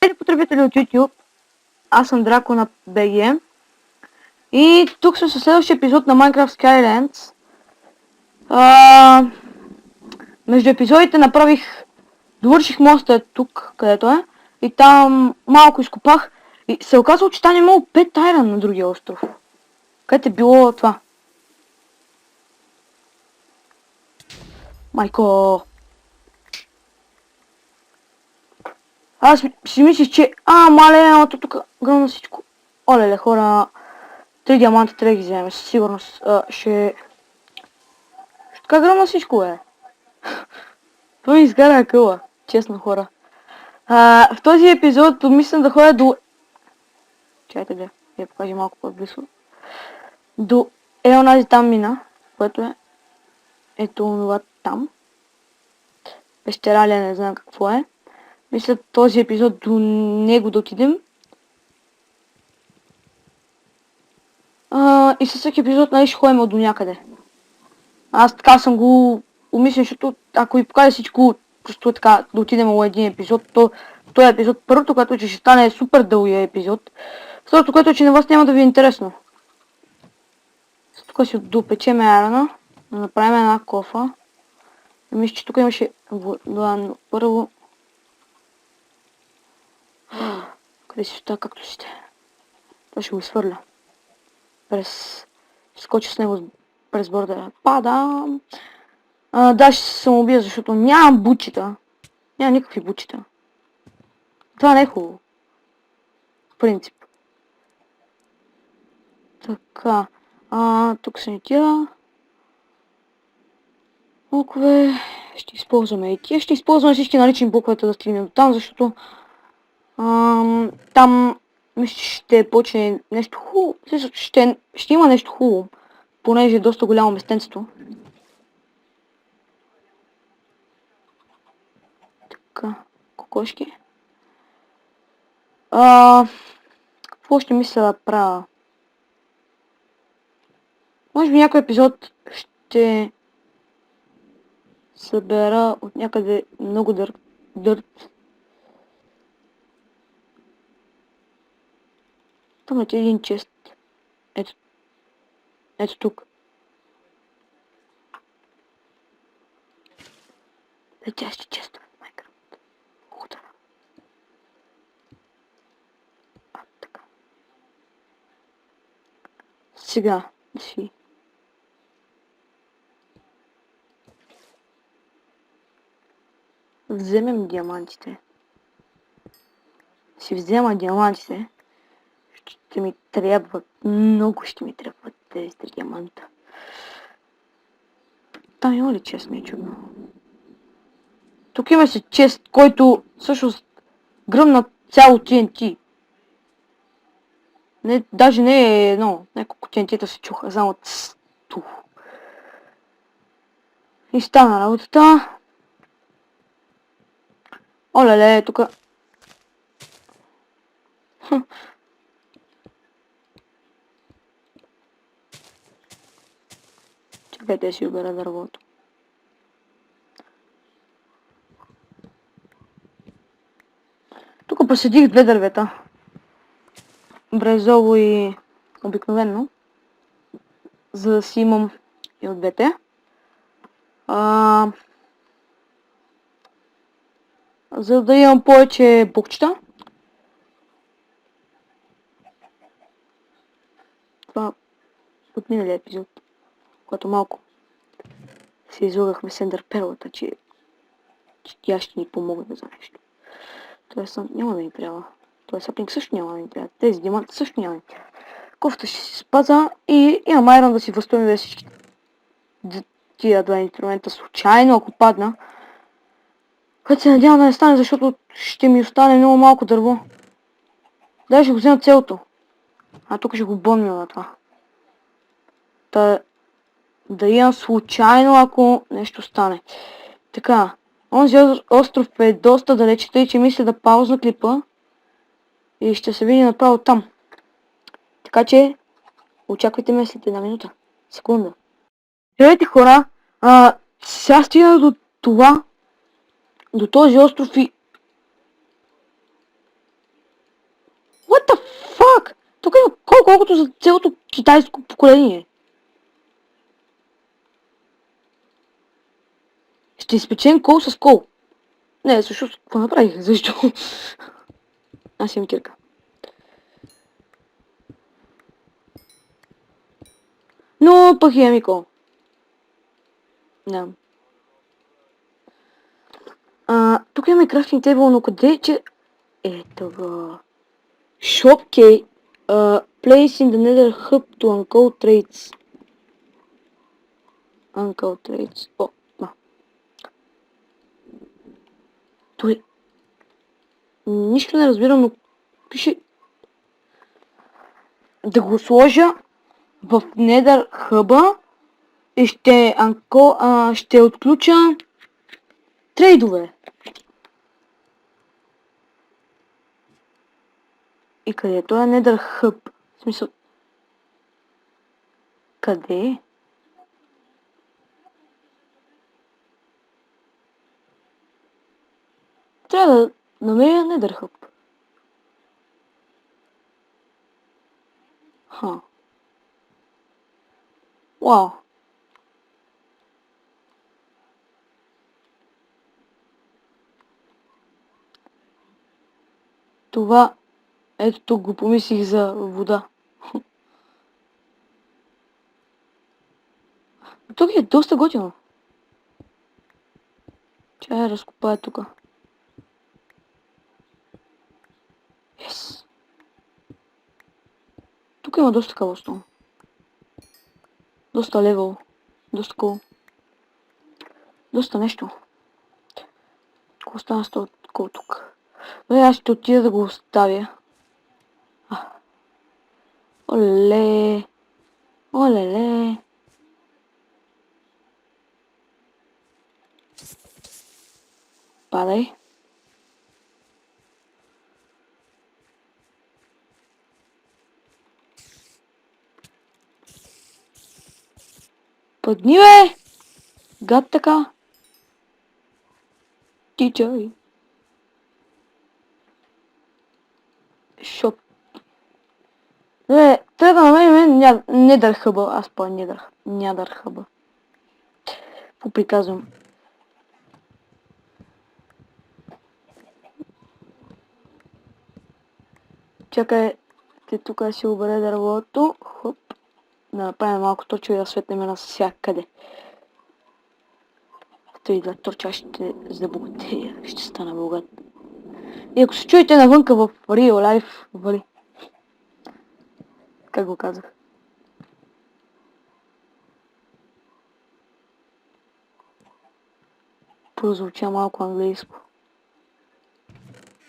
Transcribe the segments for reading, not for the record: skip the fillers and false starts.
Здравейте, потребители от YouTube! Аз съм Драко на BG. И тук сме със следващия епизод на Minecraft Skylands. Между епизодите довърших моста тук, където е. И там малко изкопах. И се оказало, че там е имало 5 айрон на другия остров. Където е било това. Майко! Аз си мислих, че... мале, тук гръмна всичко. Олеле, хора. 3 диаманта трябва да ги вземем, със сигурност. Така гръмна всичко, бе. Това ми изгара къла, честно, хора. В този епизод помислям да ходя до... Чайте да я покажа малко по-близко. До онази там мина, което е... Ето това там. Пещералия, не знам какво е. Мисля този епизод до него да отидем. И със всеки епизод, нали, ще ходим до някъде. Аз така съм го умислил, защото ако ви покажа всичко, просто така да отидем в един епизод, то този епизод, първото, което е, че ще стане супер дългия епизод. Второто, което е, че на вас няма да ви е интересно. Тук си допечеме айрона, да направим една кофа. Мисля, че тук имаше вода, първо... Къде си това, както сте? Това ще го свърля. Скоча с него през борда. Падам! Да, ще се самоубия, защото нямам бучета. Няма никакви бучета. Това не е хубаво. В принцип. Така. Тук са ни тия. Блокове. Ще използваме и тия. Ще използваме всички налични блоковете да стигнем до там, защото там мисля, че ще почне нещо хубаво. Ще има нещо хубаво, понеже е доста голямо местенство. Така, кокошки. Какво ще мисля да правя? Може би някой епизод ще събера от някъде много дърт. Там е един чест. Ето тук. Летящи честове в Minecraft. Утре. Така. Сега си. Вземем диамантите. Си взема диамантите. Ще ми трябват, много ще ми трябват тези 3 диаманта. Там има ли чест, ми е чудно? Тук има си чест, който всъщност гръмна цяло TNT. Даже не е едно, няколко TNT-та се чуха, само тух. И стана работата. Олеле, тука. Чакайте да си обера дървото. Тук посадих 2 дървета. Брезово и обикновено. За да си имам и от двете. За да имам повече букчета. Това от миналия епизод, когато малко се излагахме с Ендър Перлата, че тя ще ни помогне за нещо. Тоест няма да ни трябва. Тоест сапинг също няма да ни трябва. Тези диаманти също няма да ни трябва. Кофта ще си спаза и имам айрон да си възстановя всички тия 2 инструмента случайно, ако падна. Което се надявам да не стане, защото ще ми остане много малко дърво. Дай ще го взема цялото. Тук ще го бомня на това. Да имам случайно, ако нещо стане. Така, онзи остров е доста далече, тъй че мисля да паузна клипа и ще се види направо там. Така че, очаквайте ме след 1 минута. Секунда. Здравейте, хора! Сега стигна до този остров и... Тук има колкото за цялото китайско поколение. Ще изпечем кол с кол. Не, също какво направих? Защо? Аз имам кирка. Но пък имам и кол. Да. Тук имаме крафтинг тейбъл, но къде е, че... Ето го. Shopkey. Place in the nether hub to uncode trades. Uncode trades. О, да. Той... Нищо не разбирам, но пише... Да го сложа в Nether Hub и ще отключа трейдове. И къде е този Nether Hub? В смисъл... Къде е? Трябва да намеря Nether Hub. Ха. Вау. Това... Ето тук го помислих за вода. Тук е доста готино. Чай разкопая тук. Yes. Тук има доста кавостон. Доста левел. Доста кол. Доста нещо. Какво стана с този кол тук? Добре, аз ще отида да го оставя. Оле. Оле. Падай. Падни, бе! Гад така. Ти чай. Шоп. Трябва да намерим недър хъба. Аз па недър хъба. Поприказвам. Чакай, тук си обере дървото. Хоп. Да направим малко торчо и да светнем навсякъде. Като идва торча, ще забогатея. Ще стана богат. И ако се чуете навънка в Real Life, вали. Как го казах? Прозвуча малко английско.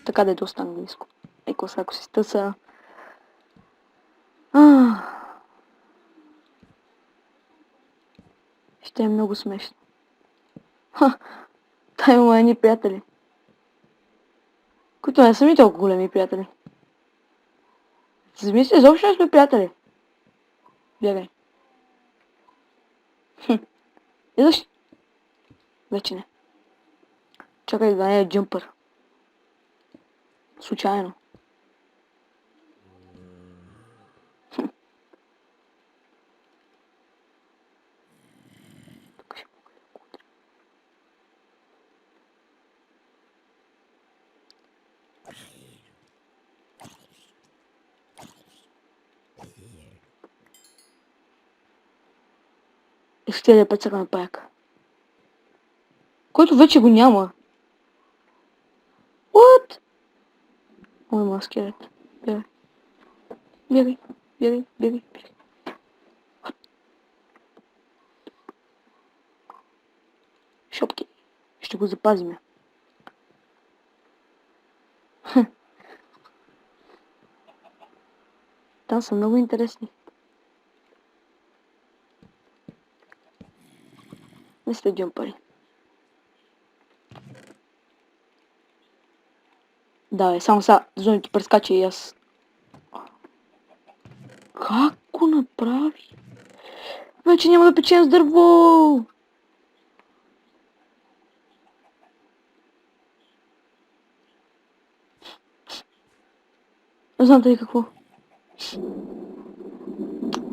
Така да е доста английско. Еко сега, ако си стъса... Ще е много смешно. Ха! Та има едни приятели. Които не са ми толкова големи приятели. Замисли, изобщо не сме приятели. Бягай. Идваш? Вече не. Чакай да не е джъмпър. Случайно. И ще да пецъка на паяка. Който вече го няма. What? Ой, ма скелет. Бягай. Бягай. Шопки. Ще го запазиме. Там са много интересни. Не сте джъмпари. Да, само сега зоните прескача и аз. Как го направи? Вече няма да печем с дърво! Не знам тъй какво.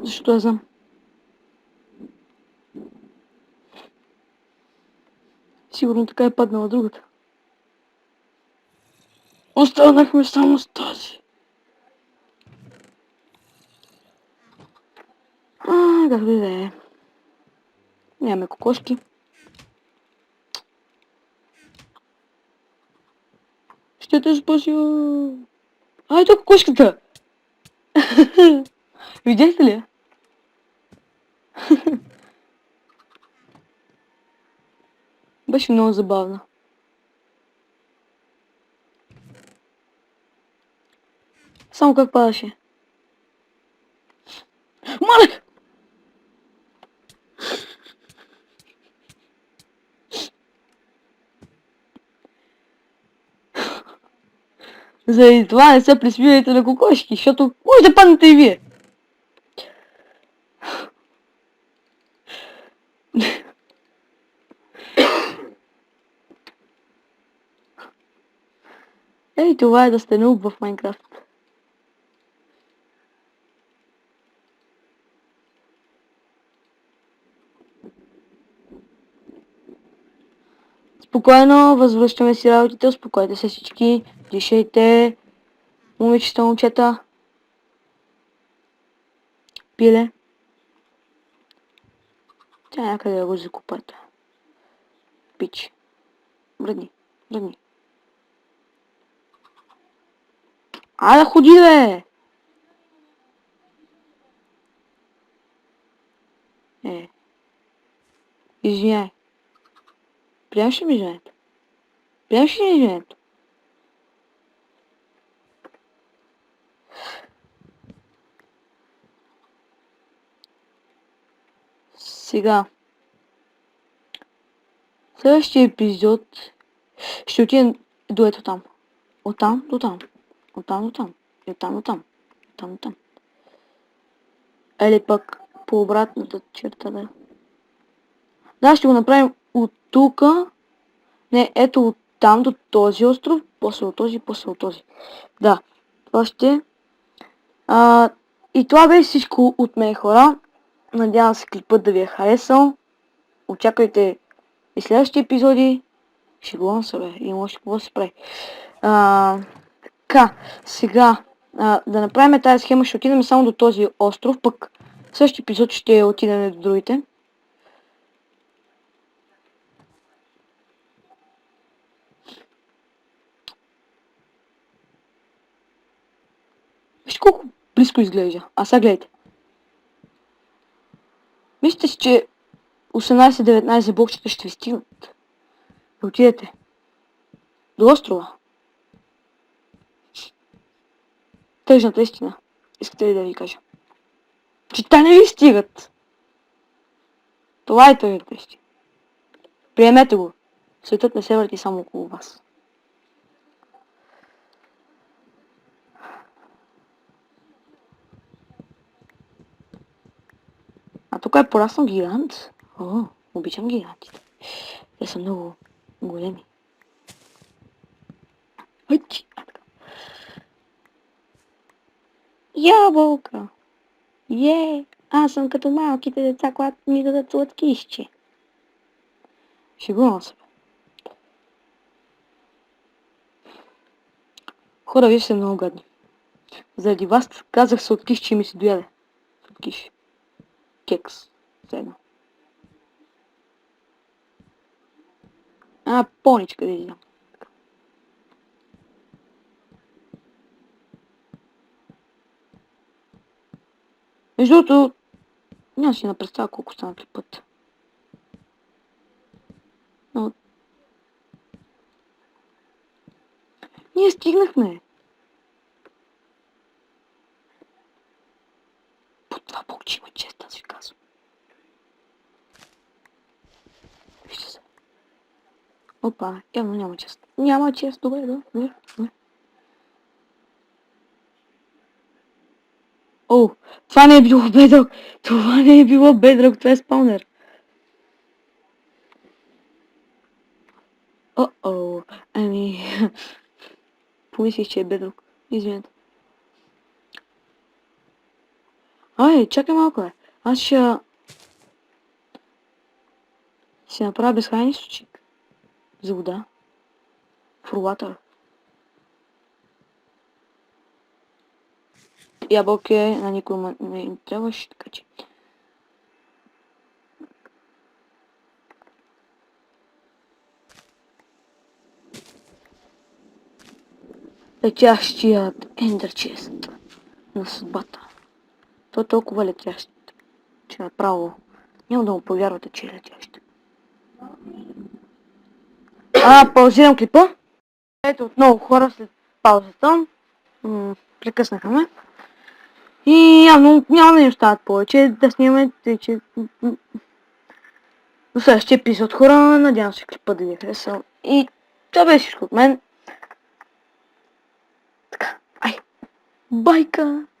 Защото я знам. Сигурно така е паднала другата. Останахме само с тази. Както и да е. Нямаме кокошки. Ще те спася. Ето кокошката! Видяхте ли я? Беше много забавна. Само как падаше. Мале! Заради това не се присмивайте на кокошки, защото може да паднете и вие. Ей, това е да сте нуб в Майнкрафт. Спокойно, възвръщаме си работите, успокойте се всички, дишайте, момичета, момчета, пиле. Тя някъде да го закупате. Пич. Бръдни, бръдни. Да ходи, бе! Извиняй. Приемаш ли ми женето? Приемаш ли ми женето? Сега. Следващия епизод ще отидем до ето там. Оттам до там. Оттам до там. И оттам до там. Оттам до там. Или пък по обратната черта, да. Да, ще го направим от тука. Не, ето от там до този остров, после от този, после от този. Да, това ще. И това беше всичко от мен, хора. Надявам се клипът да ви е харесал. Очаквайте и следващите епизоди. Шегувам се, бе. Има още какво да се прави. Така, сега да направим тази схема, ще отидем само до този остров, пък в следващия епизод ще отидем до другите. Вижте колко близко изглежда. А сега гледайте. Мислите си, че 18-19 блокчета ще ви стигнат. Да отидете до острова. Тъжната истина. Искате ли да ви кажа? Че те не ви стигат. Това е тъжната истина. Приемете го. Светът не се върти само около вас. А тук е пораснал гигант. О, обичам гигантите. Те са много големи. Ябълка! Аз съм като малките деца, когато ми дадат сладкище. Шегувам се. Хора, вие сте много гадни. Заради вас казах сладкище и ми се дояде. Сладкище. Кекс. Седно. Поничка да изям. Между другото, няма си на представа колко стана клипът. Но... Ние стигнахме. По това бог, има чест, аз ви казвам. Вижте се. Опа, явно няма чест. Няма чест, добре. О, това не е било бедрок. Това не е било бедрок, това е спаунер. Ами... Помислих, че е бедрок. Извинете. Ай, чакай малко, бе. Аз ще направя безкрайен източник за вода. Фурлатър. Ябълки на никой не им трябваше, така че. Летящият Ендър чест на съдбата. Той е толкова летящ, че направо няма да му повярвате, че е летящ. Паузирам клипа. Ето отново хора след паузата. Прекъснаха ме. И явно няма да ни остават повече да снимаме, тъй че до следващия епизод, хора. Надявам се клипа да ви е харесал. И това беше всичко от мен. Така, ай, байка!